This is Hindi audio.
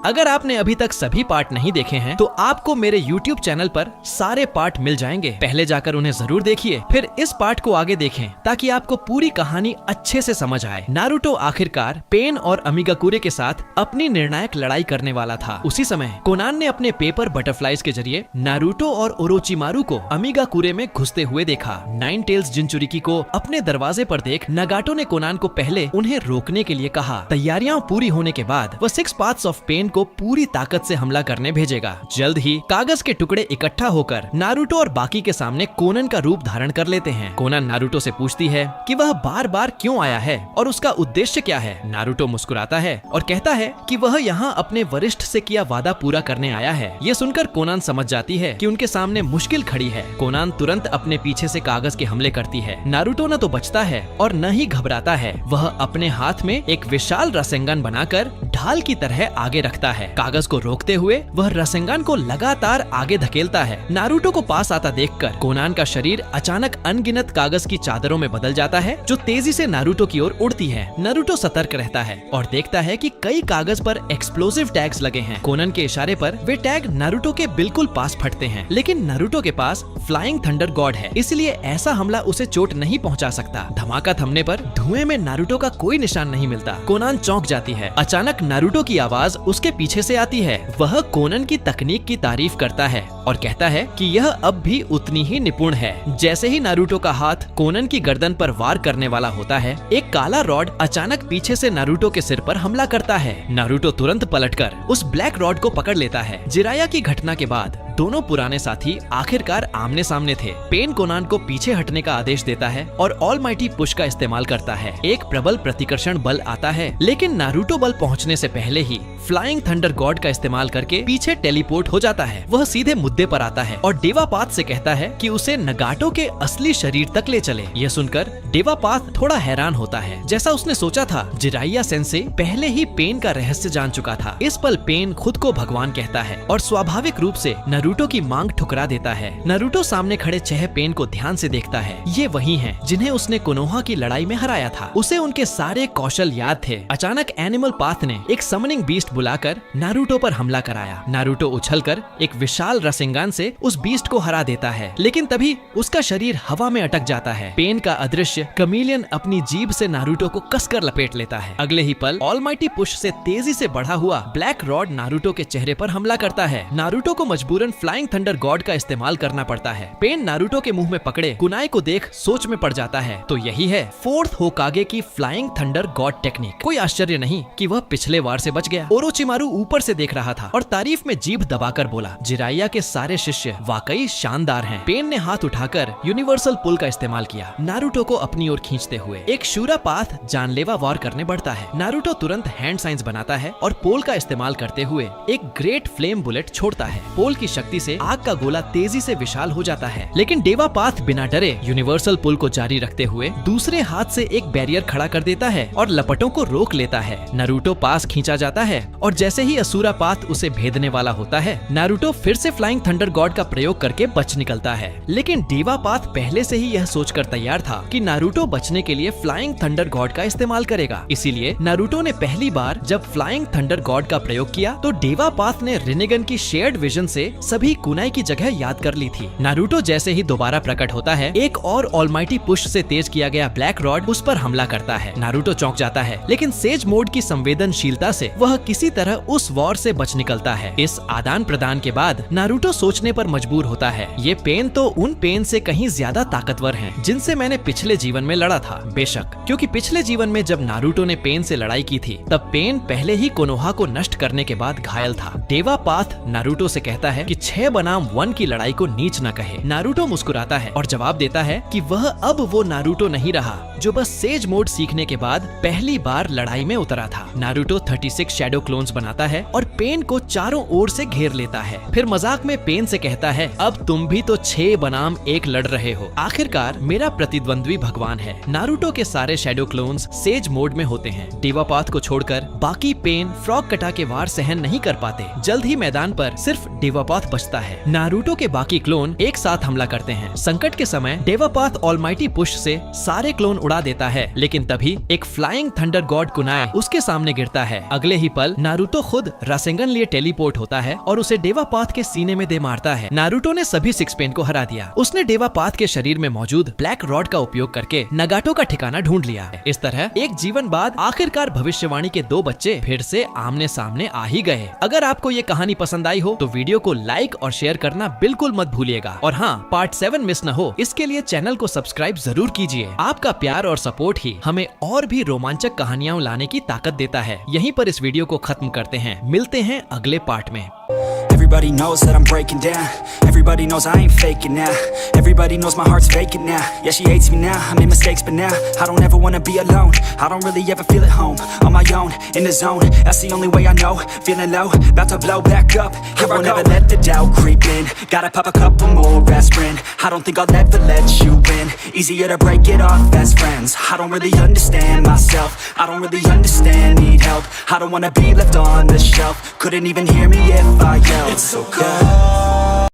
अगर आपने अभी तक सभी पार्ट नहीं देखे हैं तो आपको मेरे YouTube चैनल पर सारे पार्ट मिल जाएंगे। पहले जाकर उन्हें जरूर देखिए, फिर इस पार्ट को आगे देखें ताकि आपको पूरी कहानी अच्छे से समझ आए। नारुतो आखिरकार पेन और अमिगाकुरे के साथ अपनी निर्णायक लड़ाई करने वाला था। उसी समय कोनान ने अपने पेपर बटरफ्लाइज के जरिए नारुतो और ओरोचिमारू को अमिगाकुरे में घुसते हुए देखा। नाइन टेल्स जिनचुरिकी को अपने दरवाजे पर देख नगाटो ने कोनान को पहले उन्हें रोकने के लिए कहा। तैयारियां पूरी होने के बाद वह सिक्स पाथ्स ऑफ पेन को पूरी ताकत से हमला करने भेजेगा। जल्द ही कागज के टुकड़े इकट्ठा होकर नारुतो और बाकी के सामने कोनन का रूप धारण कर लेते हैं। कोनन नारुतो से पूछती है कि वह बार बार क्यों आया है और उसका उद्देश्य क्या है। नारुतो मुस्कुराता है और कहता है कि वह यहाँ अपने वरिष्ठ से किया वादा पूरा करने आया है। ये सुनकर कोनान समझ जाती है कि उनके सामने मुश्किल खड़ी है। कोनान तुरंत अपने पीछे से कागज के हमले करती है। नारुतो न तो बचता है और न ही घबराता है। वह अपने हाथ में एक विशाल रसेंगन बनाकर ढाल की तरह आगे रखता है। कागज को रोकते हुए वह रसेंगन को लगातार आगे धकेलता है। नारुतो को पास आता देखकर कोनान का शरीर अचानक अनगिनत कागज की चादरों में बदल जाता है जो तेजी से नारुतो की ओर उड़ती है। नारुतो सतर्क रहता है और देखता है कि कई कागज पर एक्सप्लोसिव टैग्स लगे हैं। कोनन के इशारे पर वे टैग नारुतो के बिल्कुल पास फटते हैं, लेकिन नारुतो के पास फ्लाइंग थंडर गॉड है, इसलिए ऐसा हमला उसे चोट नहीं पहुंचा सकता। धमाका थमने पर धुएं में नारुतो का कोई निशान नहीं मिलता। कोनान चौंक जाती है। अचानक नारुतो की आवाज उसके पीछे से आती है। वह कोनन की तकनीक की तारीफ करता है और कहता है कि यह अब भी उतनी ही निपुण है। जैसे ही नारुतो का हाथ कोनन की गर्दन पर वार करने वाला होता है, एक काला रॉड अचानक पीछे से नारुतो के सिर पर हमला करता है। नारुतो तुरंत पलटकर उस ब्लैक रॉड को पकड़ लेता है। जिराया की घटना के बाद दोनों पुराने साथी आखिरकार आमने सामने थे। पेन कोनान को पीछे हटने का आदेश देता है और ऑलमाइटी पुश का इस्तेमाल करता है। एक प्रबल प्रतिकर्षण बल आता है, लेकिन नारुतो बल पहुंचने से पहले ही फ्लाइंग थंडर गॉड का इस्तेमाल करके पीछे टेलीपोर्ट हो जाता है। वह सीधे मुद्दे पर आता है और डेवापाथ से कहता है कि उसे नगाटो के असली शरीर तक ले चले। यह सुनकर डेवापाथ थोड़ा हैरान होता है। जैसा उसने सोचा था, जिराइया सेंसे पहले ही पेन का रहस्य जान चुका था। इस पल पेन खुद को भगवान कहता है और स्वाभाविक रूप से नारुतो की मांग ठुकरा देता है। नारुतो सामने खड़े 6 पेन को ध्यान से देखता है। ये वही हैं जिन्हें उसने कोनोहा की लड़ाई में हराया था। उसे उनके सारे कौशल याद थे। अचानक एनिमल पाथ ने एक समनिंग बीस्ट बुलाकर नारुतो पर हमला कराया। नारुतो उछलकर एक विशाल रसेंगान से उस बीस्ट को हरा देता है, लेकिन तभी उसका शरीर हवा में अटक जाता है। पेन का अदृश्य कमीलियन अपनी जीभ से नारुतो को कसकर लपेट लेता है। अगले ही पल ऑलमाइटी पुश से तेजी से बढ़ा हुआ ब्लैक रॉड नारुतो के चेहरे पर हमला करता है। नारुतो को मजबूरन फ्लाइंग थंडर गॉड का इस्तेमाल करना पड़ता है। पेन नारुतो के मुंह में पकड़े कुनाई को देख सोच में पड़ जाता है। तो यही है फोर्थ होकागे की फ्लाइंग थंडर गॉड टेक्निक। कोई आश्चर्य नहीं कि वह पिछले वार से बच गया। ओरोचिमारू ऊपर से देख रहा था और तारीफ में जीभ दबाकर बोला, जिराइया के सारे शिष्य वाकई शानदार हैं। पेन ने हाथ उठाकर यूनिवर्सल पुल का इस्तेमाल किया, नारुतो को अपनी ओर खींचते हुए। एक शूरा पाथ जानलेवा वार करने बढ़ता है। नारुतो तुरंत हैंड साइंस बनाता है और पोल का इस्तेमाल करते हुए एक ग्रेट फ्लेम बुलेट छोड़ता है। पोल की शक्ति से आग का गोला तेजी से विशाल हो जाता है, लेकिन डेवापाथ बिना डरे यूनिवर्सल पुल को जारी रखते हुए दूसरे हाथ से एक बैरियर खड़ा कर देता है और लपटों को रोक लेता है। नारुतो पास खींचा जाता है और जैसे ही असुरा पाथ उसे भेदने वाला होता है, नारुतो फिर से फ्लाइंग थंडर गॉड का प्रयोग करके बच निकलता है। लेकिन डेवापाथ पहले से ही यह सोचकर तैयार था कि नारुतो बचने के लिए फ्लाइंग थंडर गॉड का इस्तेमाल करेगा। इसीलिए नारुतो ने पहली बार जब फ्लाइंग थंडर गॉड का प्रयोग किया तो डेवापाथ ने रिनेगन की शेयर्ड विजन से सभी कुनाई की जगह याद कर ली थी। नारुतो जैसे ही दोबारा प्रकट होता है, एक और ऑलमाइटी पुश से तेज किया गया ब्लैक रॉड उस पर हमला करता है। नारुतो चौंक जाता है, लेकिन सेज मोड की संवेदनशीलता से वह किसी तरह उस वॉर से बच निकलता है। इस आदान प्रदान के बाद नारुतो सोचने पर मजबूर होता है, ये पेन तो उन पेन से कहीं ज्यादा ताकतवर हैं जिनसे मैंने पिछले जीवन में लड़ा था। बेशक, क्योंकि पिछले जीवन में जब नारुतो ने पेन से लड़ाई की थी तब पेन पहले ही कोनोहा को नष्ट करने के बाद घायल था। डेवापाथ नारुतो से कहता है कि 6 बनाम 1 की लड़ाई को नीच न कहे। नारुतो मुस्कुराता है और जवाब देता है कि वह अब वो नारुतो नहीं रहा जो बस सेज मोड सीखने के बाद पहली बार लड़ाई में उतरा था। नारुतो 36 शैडो क्लोन्स बनाता है और पेन को चारों ओर से घेर लेता है। फिर मजाक में पेन से कहता है, अब तुम भी तो 6 बनाम 1 लड़ रहे हो। आखिरकार मेरा प्रतिद्वंद्वी भगवान है। नारुतो के सारे शैडो क्लोन्स सेज मोड में होते हैं। डेवापाथ को छोड़कर बाकी पेन फ्रॉग कटा के वार सहन नहीं कर पाते। जल्द ही मैदान पर सिर्फ डेवापाथ बचता है। नारुतो के बाकी क्लोन एक साथ हमला करते हैं। संकट के समय डेवापाथ ऑलमाइटी पुश से सारे क्लोन उड़ा देता है, लेकिन तभी एक फ्लाइंग थंडर गॉड कुनाई उसके सामने गिरता है। अगले ही पल नारुतो खुद रासेंगन लिए टेलीपोर्ट होता है और उसे डेवापाथ के सीने में दे मारता है। नारुतो ने सभी सिक्स पेन को हरा दिया। उसने डेवापाथ के शरीर में मौजूद ब्लैक रॉड का उपयोग करके नगाटो का ठिकाना ढूंढ लिया है। इस तरह एक जीवन बाद आखिरकार भविष्यवाणी के दो बच्चे फिर से आमने सामने आ ही गए। अगर आपको ये कहानी पसंद आई हो तो वीडियो को लाइक और शेयर करना बिल्कुल मत भूलिएगा। और हाँ, पार्ट 7 मिस न हो इसके लिए चैनल को सब्सक्राइब जरूर कीजिए। आपका प्यार और सपोर्ट ही हमें और भी रोमांचक कहानियां लाने की ताकत देता है। यहीं पर इस वीडियो को खत्म करते हैं। मिलते हैं अगले पार्ट में। Everybody knows that I'm breaking down. Everybody knows I ain't faking now. Everybody knows my heart's vacant now. Yeah, she hates me now, I made mistakes but now I don't ever wanna be alone. I don't really ever feel at home. On my own, in the zone, that's the only way I know. Feeling low, about to blow back up. I won't ever let the doubt creep in. Gotta pop a couple more aspirin. I don't think I'll ever let you in. Easier to break it off best friends. I don't really understand myself. I don't really understand, need help. I don't wanna be left on the shelf. Couldn't even hear me if I yelled. It's so cold